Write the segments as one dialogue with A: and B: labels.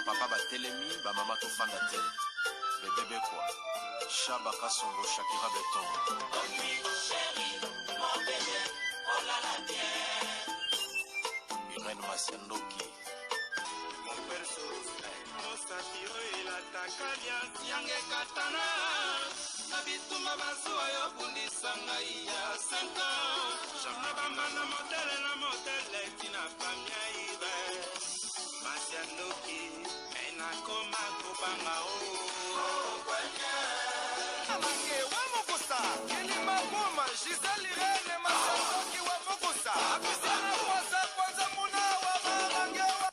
A: papa batelemi bamama tofanda te bebebe kwa Shaba Kasongo Shakira Beton Irene Masiandoki
B: Yange katana na bituma bazuwa yo bundisa ngai ya 5 ans Jamna bambana modele tina pamia ibe Masiandoki ena koma kubanga kwenye Amange wa Mokusa Kilima Buma Giselle Irene Masiandoki wa Mokusa Akusana kwanza muna wa Amange wa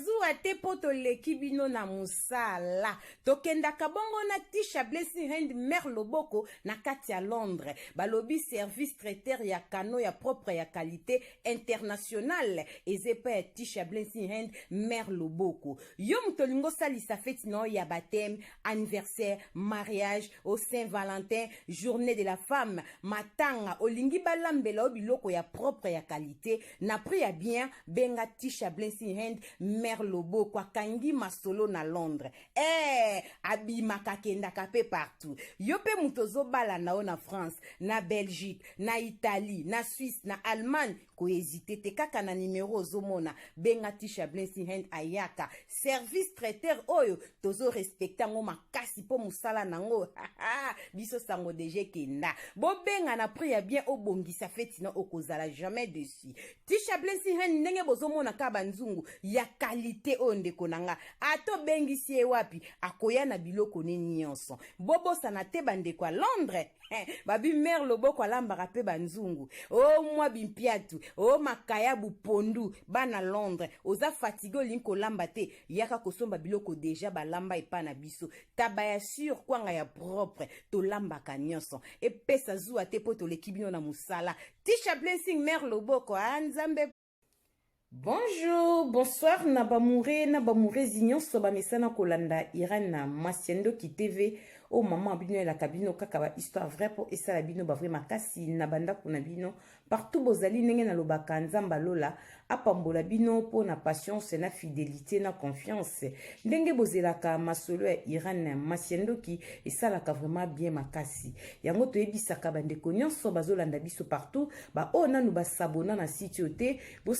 C: Zuwa te poto leki bino na musala tokendaka bongo na Tisha Blessing Hand Mère Loboko na kati ya Londres balobi service traiteur ya kano ya propre ya qualité internationale ezepa ya Tisha Blessing Hand Mère Loboko yo mutolingo salisa feti no ya baptême anniversaire mariage au Saint-Valentin journée de la femme matanga olingi balambela obiloko ya propre ya qualité na prix ya bien benga Tisha Blessing Hand Mère Loboko akangi masolo na Londres abimaka kendaka pe partout yo pe mutozo bala nao na France na Belgique na Italie na Suisse na Allemagne ko hésiter te kaka na numéro ozomona benga Tisha Blessing Hand ayaka service traiteur oyo tozo respecta ngo makasi po musala nango biso sango deje kenda bo benga na prix ya bien obongisa feti na okozala jamais dessus Tisha Blessing Hand ndenge bozomona ka banzungu ya qualité onde konanga ato bengisi wapi akoya na biloko nini nyonso bobo sana te bande kwa Londres babi Mère Loboko alambaka pe banzungu mwa bimpiatu makaya bupondu bana Londres oza fatigo linko lamba te yaka kosomba biloko deja balamba epa na biso tabaya sur kwanga ya propre to lambaka nyonso epesa zuwa te poto lekibino na musala Tisha Blessing Mère Loboko anzambe. Bonjour, bonsoir, Nabamouré, Zignon, Soba Mesana Kolanda, Irene Masiandoki TV, oh maman abino la cabine, kakaba, histoire vraie pour essa la bino, bavre makasi, Nabanda Kunabino, partout bozali, nenge na lobaka, nzamba lola, apambola bino, po na patience, na fidélité, na confiance, ndenge bozelaka, masolo, Irene Masiandoki, essa la ka vraiment bien makasi, yango to ebisaka bande konyon, soba zolanda biso partout, ba oh nanu ba sabona na site yote, bo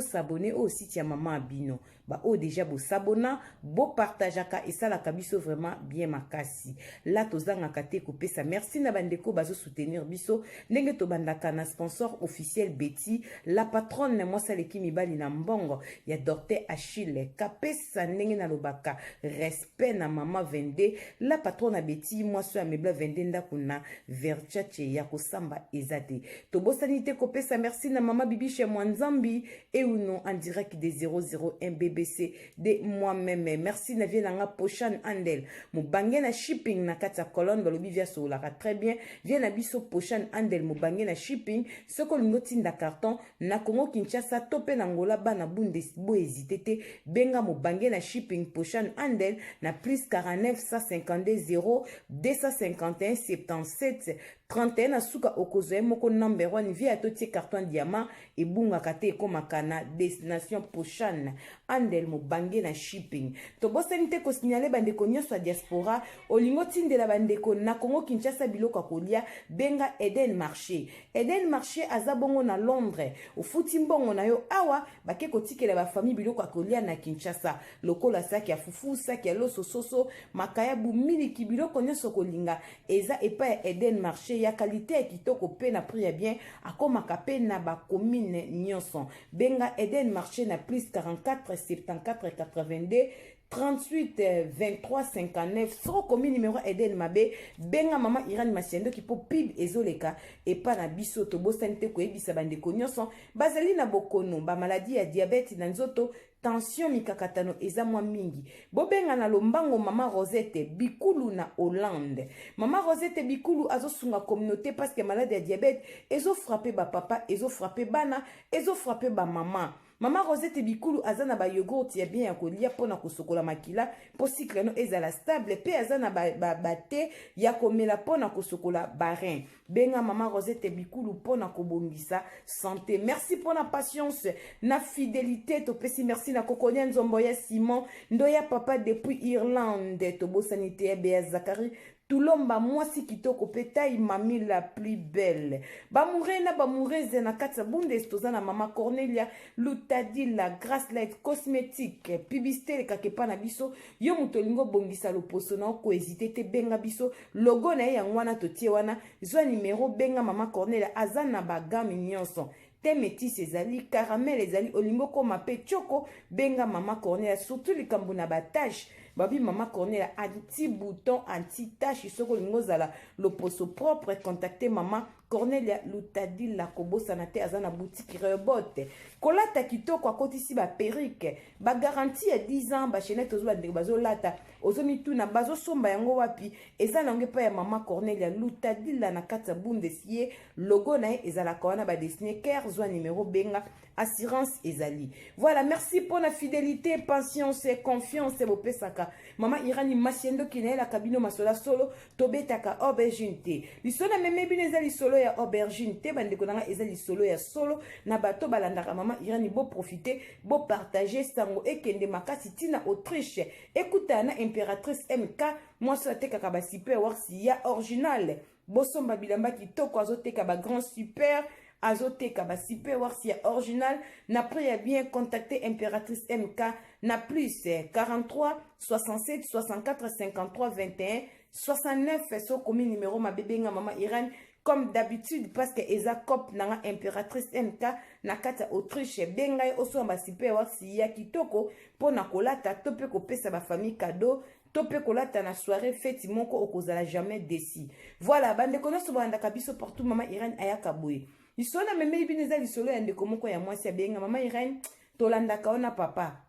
C: s'abonner au site ya maman abino ba o déjà bo s'abona bo partageaka et ça la kabiso vraiment bien makasi la tozanga kate ko pesa merci na bandeko bazo soutenir biso ndenge to bandaka na sponsor officiel Betty la patronne moi saleki mibali na mbongo ya Dorte Achille kapesa ndenge na lobaka respect na mama vende la patronne Betty moi so ya mebla vende ndakuna verchache ya kosamba ezate to bosanite ko pesa merci na mama bibi chez Mwanzambi et ou non en direct des 001 BBC de moi-même. Merci na viens Pochan Andel. Moubange na shipping na kata colonne balobi via solaka très bien. Viens na biso Pochan Andel moubange na shipping. Ce que l'ingoti na carton na Congo Kinshasa topé na Angola bana Bundesbo hésité benga moubange na shipping Pochan Andel na plus 49 152 0 251 77 31 na suka okozoe moko number 1 via toti carton diamant et bunga kate komakana destination Pochan Andel mobange na shipping to bosanite ko signaler bandeko nyonso diaspora olingo tindela bandeko na Congo Kinshasa biloko kolia benga Eden marché azabongo na Londres ofuti mbongo na yo awa bake kotikela ba famille biloko kolia na Kinshasa lokola saki ya fufu saki ya loso soso makaya bumiliki biloko nyonso kolinga eza epa ya Eden marché ya qualité kitoko pe na prix ya bien akomaka pe na ba commune nyonso benga Eden marché na plus 44 74 82 38 23 59 soro komi numéro Eden Mabe benga mama Irene Masiandoki po pib ezoleka et pas na biso to bosanite ko ebisa bandeko nyonso bazali na bokono ba maladie ya diabète na nzoto tension mikakatano eza mwa mingi bobenga na lombango mama Rosette Bikulu na Hollande mama Rosette Bikulu azosunga communauté parce que maladie ya diabète ezo frapper ba papa ezo frapper bana ezo frapper ba mama Mama Rosette Bikulu azana ba yogurt ya bien ya kolia pona kosokola makila po cycle no ezala stable pe azana ba te ya komela pona kosokola barin. Benga Mama Rosette Bikulu pona kobongisa santé. Merci pour la patience na fidélité to pesi merci na kokonia nzomboya Simon ndoya papa depuis Irlande to bo sanité Bea Zakari Tulomba mwasi kitoko petai mami la plus belle. Bamurena bamureze na katsa bundes tozana mama Cornelia Lutadi la Grace Light Cosmétique publicité le kakepa na biso yo mutolingo bongisa loposo na ko hésiter te benga biso logo na ya ngwana totie wana zwa numéro benga mama Cornelia azana bagami nyonso te métis ezali caramel ezali olingo koma pe choko benga mama Cornelia surtout likambo na batage babi mama Cornelia anti-bouton, anti-tache, soko lingozala loposo propre, contactez mama Cornelia Lutadi la kobo sanate azana boutique rebote. Kolata kitoko akotisi ba perruque, ba garantie à 10 ans, ba chenette ozo ba bazo lata, ozo mituna bazo somba yango wapi, ezana nge pa ya mama Cornelia Lutadi la na katsa bundesie, logo na ezala kawana ba dessiné ker zwa numéro benga assurance ezali. Voilà, merci pour la fidélité, patience et confiance et bopesaka. Mama Irani Masiendo qui n'est la cabine masola solo tobetaka aubergine te. Lisona meme bine ezali solo ya aubergine te bande konanga ezali solo ya solo na bato balandaka mama Irani bo profiter, bo partager sango ekende makasi tina Autriche. Écoutez na impératrice MK moi so tekaka ba super war si ya original. Bosomba bilamba kitoko azoteka ba grand super azoteka ba super war si original na prix bien contacter impératrice MK na plus 43 67 64 53 21 69 so comme numéro ma bébé nga mama Irene comme d'habitude parce que eza cop na impératrice MK na kata Autriche bengai oso ba super war si ya kitoko pona kolata tope ko pesa ba famille cadeau tope kolata na soirée fête moko okozala jamais déci. Voilà bande kono so banda kabiso partout mama Irene ayaka boye. Isona meme bineza lisolo ya ndeko moko ya mwasi ya benga mama Irene tolandaka ona papa.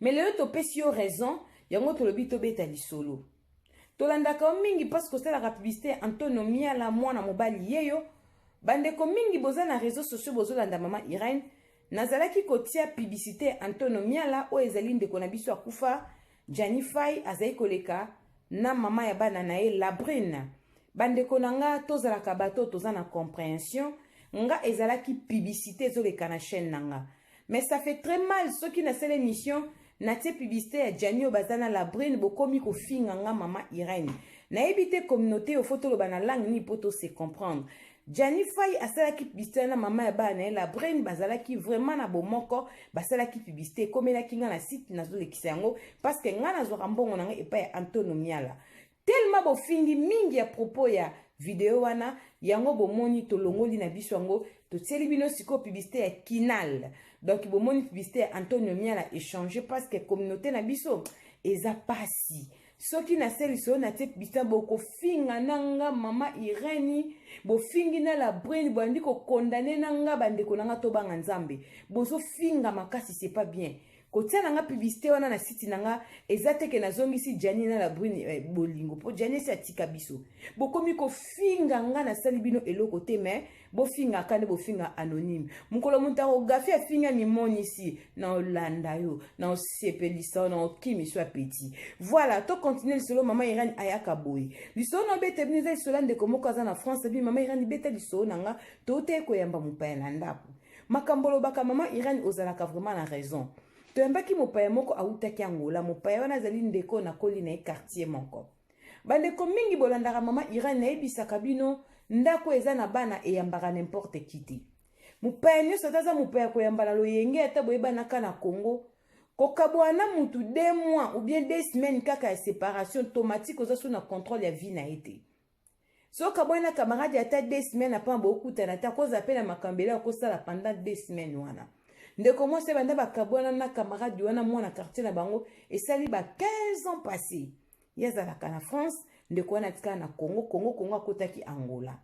C: Mais leo to pesi yo raison yango tolobi to beta lisolo. Tolandaka mingi parce que c'est la publicité antonomia la mwana mobali yeyo bandeko mingi boza na réseaux sociaux bozolanda mama Irene nazalaki kotia publicité antonomia la o ezali ndeko na biso akufa Janifai azai koleka na mama ya bana na ye Labrine. Bandeko nanga tozalaka bato tozana compréhension nga ezalaki publicité ezoleka na chaîne nanga. Mais ça fait très mal ceux qui na sele émission na tie publicité ya Jani Obazana Labrine bokomi ko finga nga mama Irene. Na ebité communauté au photo lo bana langue ni poto se comprendre. Janifai asalaki publicité na mama ya bana la brain bazalaki vraiment na bomoko basalaki publicité komelaki nga na site nazo lekisa yango parce que nga nazo rambongo nanga epa ya antonomiala tellement bofingi mingi ya propos ya video wana yango bomoni tolongoli na biso yango totieli bino siko publicité ya Kinal donc bomoni publicité ya antonomiala échanger parce que communauté na biso eza pasi soki na seli so na te bisa boko finga nanga mama Irene bo fingi na la brain bandi ko condamner nanga bandeko nanga to banga nzambe bozo finga makasi c'est pas bien kotia nanga publicité wana na site nanga ezateke na zongisi Jani na la brain bolingo po Jani se atika biso bokomi ko finga nga na sali bino eloko te mais bo finga kane bo finga anonyme mukolo muntaro gafi finga ni monisi na Olanda yo na sepelisa na kimi soit petit. Voilà to continuer solo mama Irene ayaka boy lisolo no bete bniza solo nde komoko aza na France bi mama Irene bete lisolo nanga to te ko yamba mupaya na ndapo makambolo baka mama Irene ozalaka vraiment na raison to yamba ki mupaya moko autaki Angola mupaya wana zali ndeko na koli na quartier moko bandeko mingi bolandaka mama Irene na ebisaka bino ndako eza na bana eyambaka n'importe qui te mupaya nyonso taza mupaya koyambala loyenge ata boyebanaka na Congo kokabwana mutu 2 mois ou bien 2 semaines kaka ya séparation automatique oza sous na contrôle ya vie na été so kabwana camarade ata 2 semaines apa bokutana ta koza pena makambela kosala pendant 2 semaines wana ndeko mo se banda bakabwana na camarade wana mwana quartier na bango esali ba 15 ans passés yazalaka na France ndeko wana tika na Congo akotaki Angola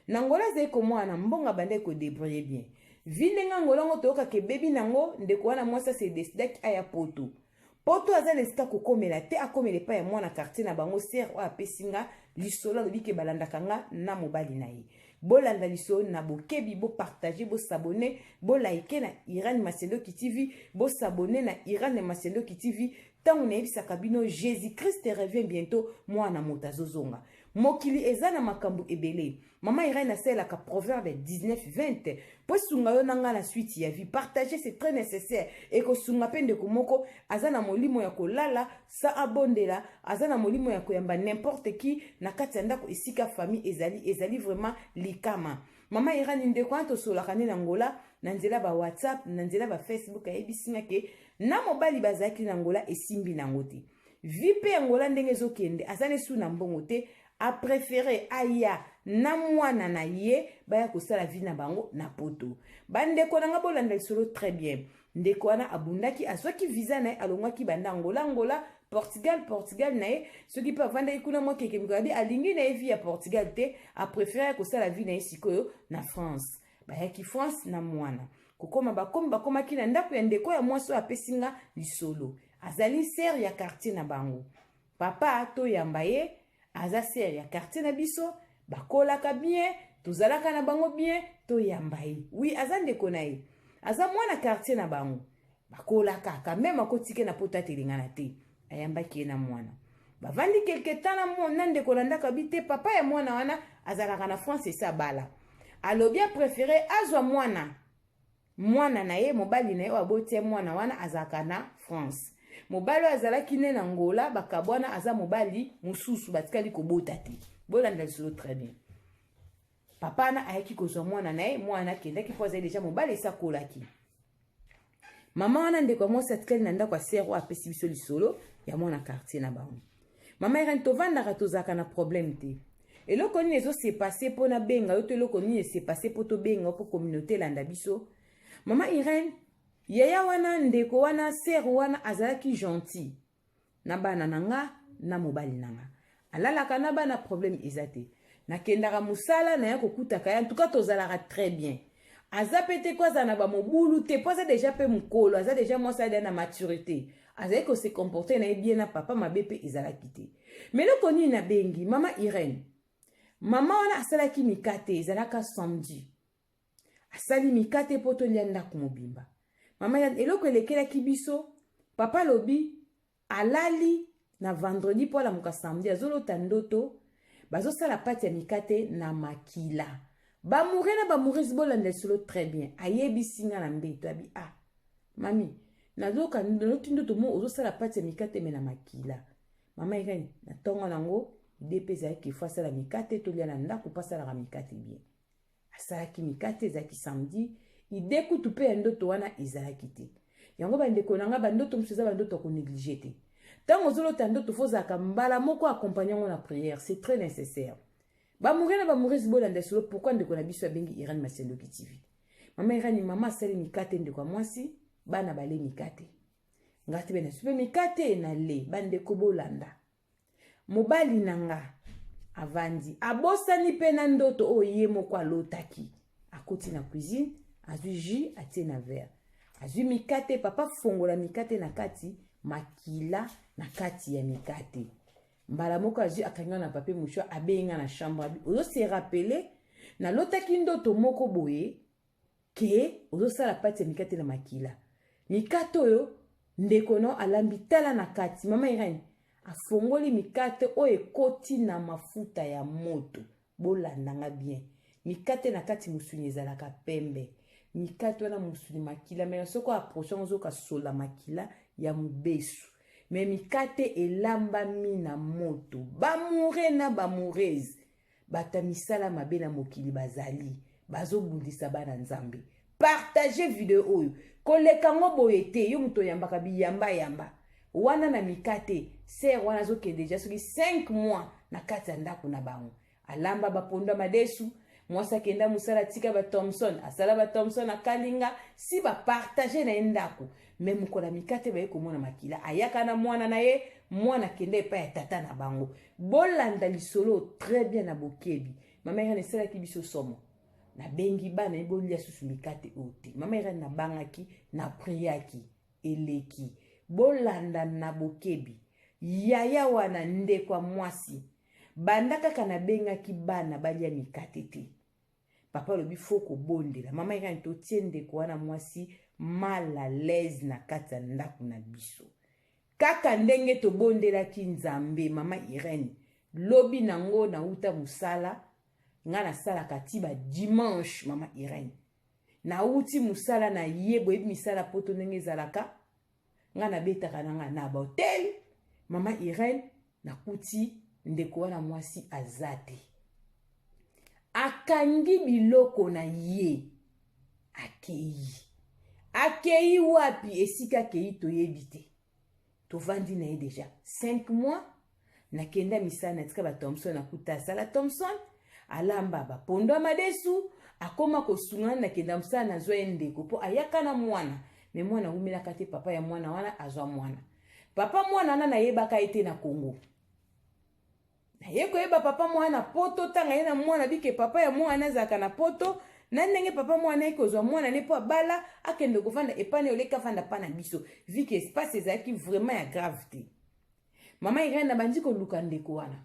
C: na Angola zai ko mwana mbonga bande ko débrouiller bien vinde nga Angola ngo toka ke bebi nango ndeko wana mwasa se décidaki aya poto azana esika kokomela te akomele pa ya mwana quartier na bango ser o apesinga lisolo lobi ke balandaka nga na mobali na ye bolanda lisolo na bokebi, bo partager, bo s'abonner, bo like na Irène Masendoki TV, bo s'abonner na Irène Masendoki TV. Tant on est kabino, Jésus-Christ revient bientôt, moi na motazozonga. Mokili ezana makambu ebele. Maman Irène a ka proverbe 19-20. Pour sunga yo nanga la suite ya vie. Partager c'est très nécessaire. Et ko sunga pende kumoko azana molimo ya kolala sa abondela azana molimo ya koyamba n'importe qui na kati ndako esika famille ezali vraiment likama. Maman Irène ndeko anto solakane na ngola na nzela ba WhatsApp na nzela ba Facebook ayebisinga ke na mobali bazaki na ngola esimbi na ngote. Vipe angola ndenge zokende azane su na mbongo te a préféré aya na mwana na ye baya kosala vie na bango na poto. Bandeko nanga bolanda lisolo très bien. Ndeko wana abundaki asoki visa na ye alongwaki banda Angola Portugal na ye soki pa vanda ikuna mwa keke mikabi alingi na ye vie ya Portugal te a préféré kosala vie na ye sikoyo na France. Bayaki France na mwana. Kokoma bakomaki na ndako ya ndeko ya mwaso apesinga lisolo. Azali ser ya quartier na bango. Papa to yamba ye aza ser ya quartier na biso bakolaka bien tozalaka na bango bien to yamba ye. Oui, aza ndeko na ye. Aza mwana quartier na bango. Bakolaka ka même akotike na pota telingana te. Ayambaki na mwana. Bavandi quelque temps na mwana ndeko na ndaka bite papa ya mwana wana azalaka na France esa bala. Alobi a préféré azwa mwana na ye mobali na ye wabotie mwana wana azaka na France. Mobali azalaki ne na Angola bakabwana aza mobali mususu batikali kobota te. Bolanda lisolo très bien. Papa na ayaki kozwa mwana na ye mwana kendaki po azali deja mobali esakolaki. Mama wana ndeko mwasi atikali na ndako asero apesi biso lisolo ya mwana quartier na bango. Mama Irène tovandaka tozaka na problème te. Eloko nini ezo se passé po na benga yo to eloko nini se passé po to benga po communauté landa biso. Mama Irène yaya wana ndeko wana ser wana azalaki gentil na bana nanga na mobali nanga. Alalaka na bana problème ezate. Na kendaka musala na ya kokutaka ya en tout cas tozalaka très bien. Aza pete kwa za na ba mobulu te po za déjà pe mukolo aza déjà moi ça na maturité. Aza ko se comporter na bien na papa mabepe ezalaki te. Mais le koni na bengi mama Irène. Mama wana asalaki mikate ezalaka samedi. Asali mikate poto lianda kumobimba. Mama ya eloko elekelaki biso papa lobi alali na vendredi po la muka samedi azolota ndoto bazosala pati ya mikate na makila. Bamoure na bamourisi bolanda solo très bien. Ayebi singa na mbeto abi mami nazoka ndoto ndoto mo ozosala pati ya mikate me na makila. Mama Irène na tonga nango depeza yake fasa la mikate to lia na ndako pasala la mikate bien. Asalaki mikate ezaki samedi ideku tupe ndoto wana ezalaki te. Yango bandeko nanga bandoto msuza bandoto ko négliger te. Tango zolota ndoto fozaka mbala moko accompagnant na prière, c'est très nécessaire. Bamourena bamourisi bolanda solo pourquoi ndeko na biso bengi Irène Masendoki TV. Mama Irène mama sali mikate ndeko mwasi bana bale mikate. Ngati bena super mikate na le bandeko bolanda. Mobali nanga avandi abosani pe na ndoto oye moko alotaki akoti na cuisine azui jus atie na verre azui mikate papa fongola mikate na kati makila na kati ya mikate mbala moko azui akanga na papier mouchoir abenga na chambre abi ozo se rappeler na lotaki ndoto moko boye ke ozo sala pati ya mikate na makila mikate oyo ndeko no alambi tala na kati mama Irène afongoli mikate o ekoti na mafuta ya moto bolandanga bien mikate na kati musuni ezalaka pembe mikate wana musuni makila mais soko approchant zoka sola makila ya mubesu mais mikate elambami na moto bamoure na bamoureze batamisala mabe na mokili bazali bazobundisa bana nzambe partager video oyo koleka ngo boye te yo muto yambaka biyamba wana na mikate ser wana zoke deja soki 5 mois na kati ya ndako na bango alamba baponda madesu mwasa kenda musala tika ba Thompson asala ba Thompson akalinga si ba partager na ndako même kola mikate ba ekomona makila ayaka na mwana na ye mwana kende pa ya tata na bango bolanda lisolo très bien na bokebi mama Irène sala ki biso somo na bengi bana ebolia susu mikate ote mama Irène na bangaki na priaki eleki bolanda na bokebi yaya wana ndeko mwasi banda kaka na bengaki bana balia mikate te papa lobi faut kobondela mama irene totie ndeko wana mwasi mal à l'aise na kati ya ndako na biso kaka ndenge tobondelaki nzambe mama irene lobi nango nauta musala nga nasalaka ti dimanche mama irene nauti musala na ye boyebi misala poto ndenge ezalaka nga nabetaka nanga na bahotel mama irene nakuti ndeko wana mwasi aza te akangi biloko na ye akei wapi esika akei toyebi te tovandi na ye deja 5 mois nakenda misala natika bathomson nakuta asala thomson alamba bapondo ya madesu akoma kosungana nakenda mosala nazwa ye ndeko mpo ayaka na mwana me mwana awumelaka te papa ya mwana wana azwa mwana papa mwana wana nayebaka ete na Congo naye koyeba papa mwana poto tanga ye na mwana bike papa ya mwana azalaka na poto na ndenge papa mwana ekozwa mwana ne po abala akende kofanda epane oleka fanda pa na biso vike espace ezalaki vraiment ya grave te mama irene na bandi koluka ndeko wana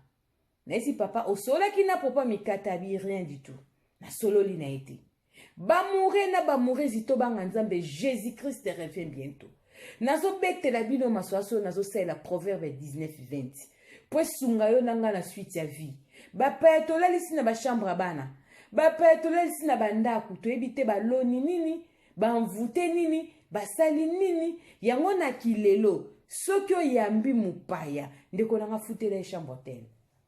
C: naesi papa osolaki na papa mikata abi rien du tout na sololi na ete bamoure na bamoure zito banga nzambe Jésus Christ revient bientôt nazobetela bino maswaso nazosala proverbe 19:20 po sunga yo nanga na suite ya vie bapaya tolalisi na bachambre bana bapaya tolalisi na bandako toyebi te baloni nini bamvute nini basali nini yango na kilelo soki oyambi mopaya ndeko nanga futela ye chambre hotel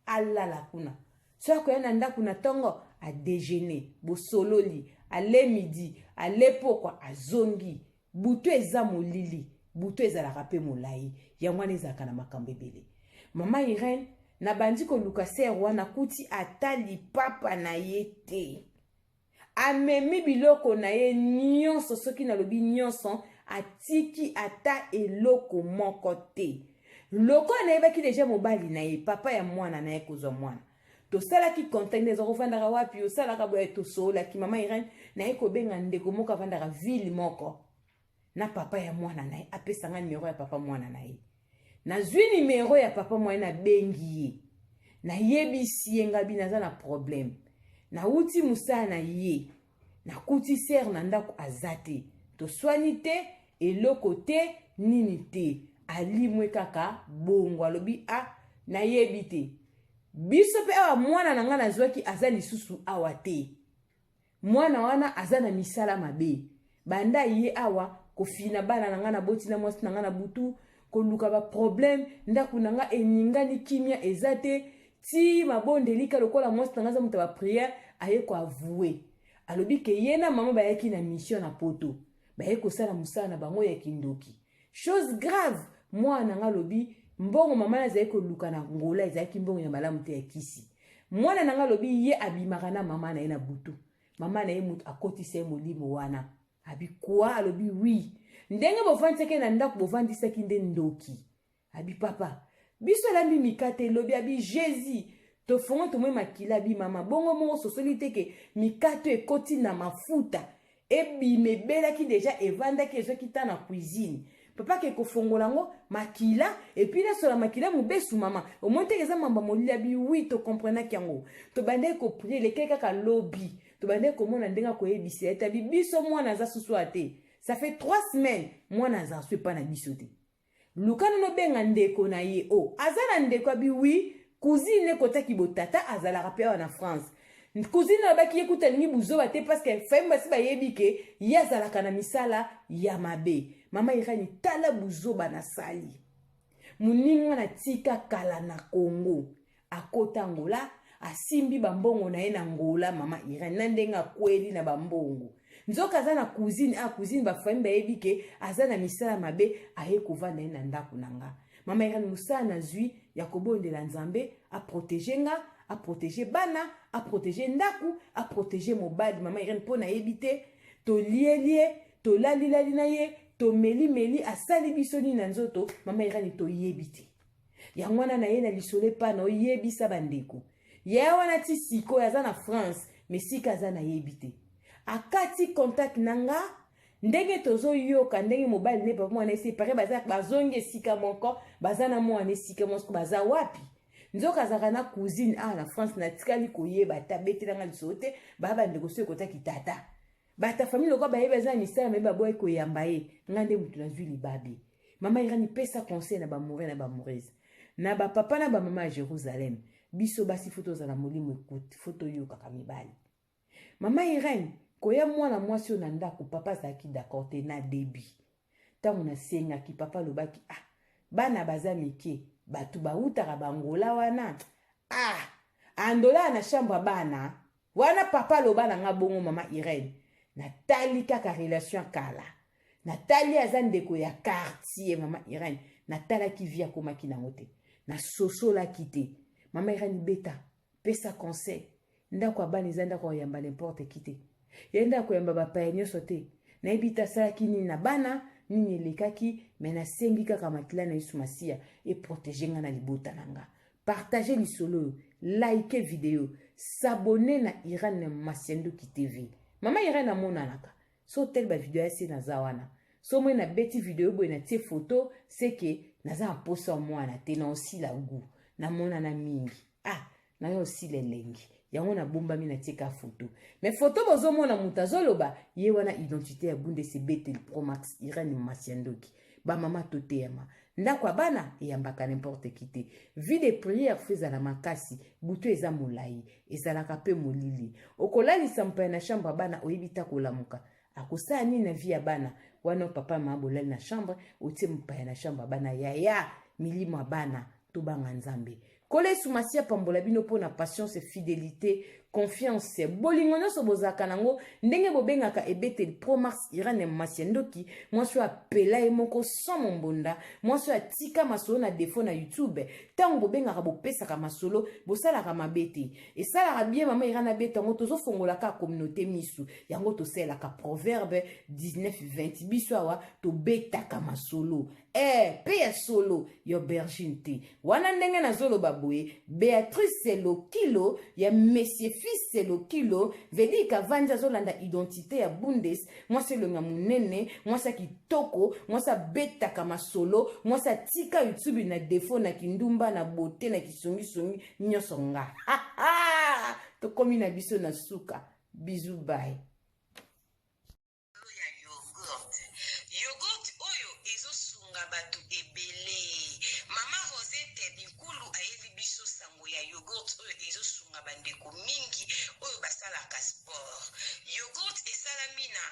C: alala kuna soki akoya na ndako na ntongo adejeuner bosololi ale midi ale pokwa azongi butu eza molili butu ezalaka mpe molai yango wana ezalaka na makambo ebele mama irene na bandi koluka ser wana kuti ata lipapa na ye te amemi biloko na ye nyonso soki nalobi nyonso atiki ata eloko moko te loko anayebaki deja mobali na ye papa ya mwana na ye kozwa mwana tosalaki contact eza kofandaka wapi osalaka boye tosolaki mama irene na ye kobenga ndeko moko avandaka ville moko na papa ya mwana na ye apesanga nimero ya papa mwana na ye nazwi nimero ya papa mwana nabengi ye nayebisi ye ngabi naza na problème nauti musala na ye nakuti ser na ndako aza te toswani te eloko te nini te alimwe kaka bongo alobi nayebi te biso mpe awa mwana na nga nazwaki aza lisusu awa te mwana wana aza na misala mabe banda ye awa kofina bana na nga na boti na mwasi na nga na butu koluka ba problème ndako na nga eningani kimia eza te ti mabondelika lokola mwasi na nga za muta ba prière aye ko avouer alobi ke ye na mama bayaki na mission na poto baye kosala musala na bango ya kindoki chose grave mwana nga lobi mbongo mama azali koluka na ngola ezalaki mbongo ya malamu te ya kisi mwana na nga lobi ye abimaka na mama na ye na butu mama na ye mutu akotisa ye molimo wana abi kwa alobi oui ndenge bovandisaki na ndako bovandisaki nde ndoki abi papa biso lambi mikate lobi abi Jésus tofongo tomwe makila bi mama bongo moko sosoli teke mikato ekoti na mafuta ebimebelaki deja evandaki ezwaki ta na cuisine papa ke kofongola ngo makila epi nasola makila mobesu mama omoi teke eza mamba molili abi oui tocomprendaki yango tobandeki koprie leke kaka lobi tobandeki komona ndenge akoyebisa ete abi biso mwana aza susu ate ça fait 3 semaines mwana aza sui pa na biso te luka nono benga ndeko na ye aza na ndeko abi oui cousine ekotaki botata azalaka mpe awa na France cousine alobaki ye kuta alingi buzoba te parceke fami basi bayebi ke ye azalaka na misala ya mabe mama irani tala buzoba nasali moninga wana tika kala na Congo akota ngola asimbi bambongo na ye na ngola mama irani na ndenge akweli na bambongo nzoka aza na cousine cousine bafami bayebi ke aza na misala mabe aye kovanda ye na ndako na nga mama irani mosala nazwi ya kobondela nzambe aprotege nga aprotege bana aprotege ndaku aprotege mobali mama irene mpo nayebi te tolielie tolalilali na ye tomelimeli asali biso nini na nzoto mama irene toyebi te yango wana na ye na lisolo epana oyebisa bandeko ye wana ti sikoyo aza na France mesika aza nayebi te akati contact na nga ndenge tozoyoka ndenge mobali ne papa mwana esi pare bazongi esika moko baza na mwana esika moko baza wapi nzoka azalaka na cousine na France natikali koyeba ta betelanga liso te babandeko so ekotaki tata bata famille lokola bayeba eza misala mayeba boye koyamba ye nga nde mutu nazwi libabi mama irani pesa conseil na bamoure na bamoureuse na bapapa na bamama ya Jérusalem biso basi foto ozala molimo ekute foto oyo kaka mibali mama irani koya mwana mwasi oyo na ndako papa azalaki d'accord te na debi ntango nasengaki papa alobaki bana baza mike bato bautaka bangola wana andola na chambre bana wana papa aloba na nga bongo mama Irene natali kaka relation kala natali aza ndeko ya quartier mama Irene natalaki vi akomaki nango te nasosolaki te mama Irene beta pesa conseil ndako ya bana eza ndako koyamba n'importe ki te ye ndako koyamba bapaya nyonso te nayebi te asalaki nini na bana nini elekaki me nasengi kaka makila na yesu masiya eprotege nga na libota na nga partage lisolo like video s'abonner na Irene Masiandoki TV mama Irene amonanaka so tel ba video ese naza wana so mwe na beti video boye na tie photo seke naza mposa mwana te na osila gu na mona na mingi na yo osila elengi yango na bombami na tieka photo mais photo bozomona mutu azoloba ye wana identité ya Bundesi Betel Pro Max Irene Masiandoki bamama toteyama ndako bana eyambaka n'importe qui te vie de prière fezala makasi butu eza molai ezalaka pe molili okolalisa mpaya na chambre bana oyebita kolamuka akosala nini na vie ya bana wana papa ma bolali na chambre otie mpaya na chambre bana yaya milimo bana tobanga nzambe kolesu masia pambola bino pona patience fidélité confiance bolingo nyonso bozaka nango ndenge bobengaka Betel Pro Max Irene Masiandoki mwasi apela ye moko sans mombonda mwasi atika masolo na defo na YouTube tango bobengaka bopesaka masolo bosalaka mabete esalaka bien mama Irene beta ngo tozofongolaka communauté misu yango toselaka proverbe 19:20 biso awa tobetaka masolo pe ya solo yo bergine te wana ndenge nazoloba boye Béatrice Lokilo ya Monsieur Fils Lokilo vedi kavanja zolanda identité ya Bundes mwasi longa munene mwasi kitoko mwasi betaka masolo mwasi tika YouTube na defo na kindumba na beauté na kisongi nyonso nga tokomi na biso na suka bisous bye
D: yogurt oyo ezosunga bato ebele mama Rosette Bikulu ayebi biso sango ya yogurt oyo ezosunga bandeko mingi oyo basalaka sport yogurt esalami na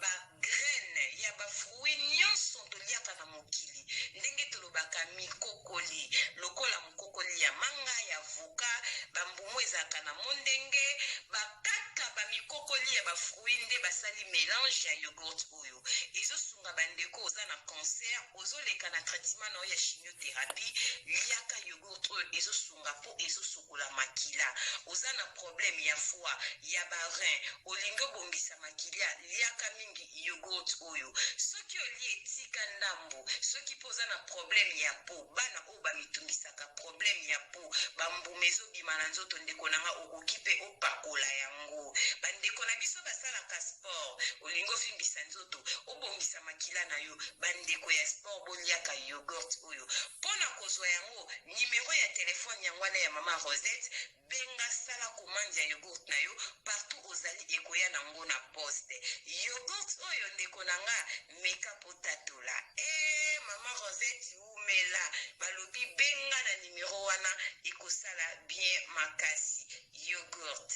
D: bagraine ya bafruit nyonso toliaka na mokili ndenge tolobaka mikokoli lokola mokokoli ya manga ya voka bambumu ezalaka na mondenge bakaka bamikokoli ya bafruit nde basali mélange ya yogurt oyo ezosunga bandeko oza na cancer ozoleka na traitement na oyo ya chimiothérapie liaka yogurt oyo ezosunga po ezosokola makila oza na problème ya foie ya barein olingi obongisa makila liaka mingi yogurt oyo soki olie etika ndambo soki mpo oza na problème ya po bana oyo bamitungisaka problème ya po bambume ezobima na nzoto ndeko nanga okoki mpe opakola yango bandeko na biso basalaka sport olingi ofimbisa nzoto obongisa makila na yo bandeko ya sport boliaka yogurt oyo mpona kozwa yango nimero ya telefone yango wana ya mama Rosette benga sala commande ya yogurt na yo partout ozali ekoya nango na poste yogurt oyo ndeko nanga meka potatola mama Rosette umela balobi benga na nimero wana ekosala bien makasi yogurt